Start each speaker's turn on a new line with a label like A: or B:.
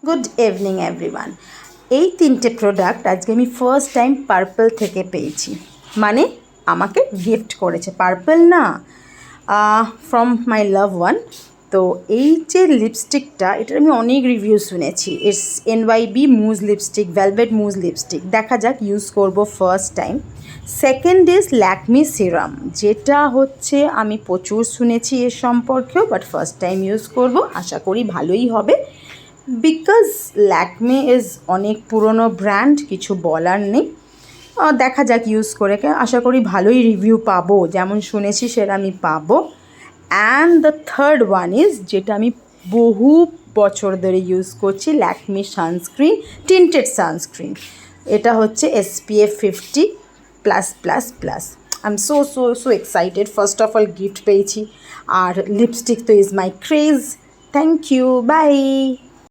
A: Good evening everyone. এই তিনটে product আজকে আমি ফার্স্ট টাইম পার্পল থেকে পেয়েছি, মানে আমাকে গিফট করেছে পার্পল না, ফ্রম মাই লাভ ওয়ান। তো এই যে লিপস্টিকটা, এটার আমি অনেক রিভিউ শুনেছি। It's NYB moose lipstick, velvet moose lipstick. দেখা যাক, ইউজ করব first time. Second is Lakme serum, যেটা হচ্ছে আমি প্রচুর শুনেছি এর সম্পর্কেও, বাট ফার্স্ট টাইম ইউজ করব, আশা করি ভালোই হবে। বিকজ ল্যাকমে ইজ অনেক পুরনো ব্র্যান্ড, কিছু বলার নেই। দেখা যাক ইউজ করে, আশা করি ভালোই রিভিউ পাবো, যেমন শুনেছি সেটা আমি পাবো। And the third one is, যেটা আমি বহু বছর ধরে ইউজ করছি, ল্যাকমি সানস্ক্রিন, টিন্টেড সানস্ক্রিন। এটা হচ্ছে SPF 50+++। I am so excited. First of all gift পেয়েছি, আর লিপস্টিক তো is my craze. Thank you, by.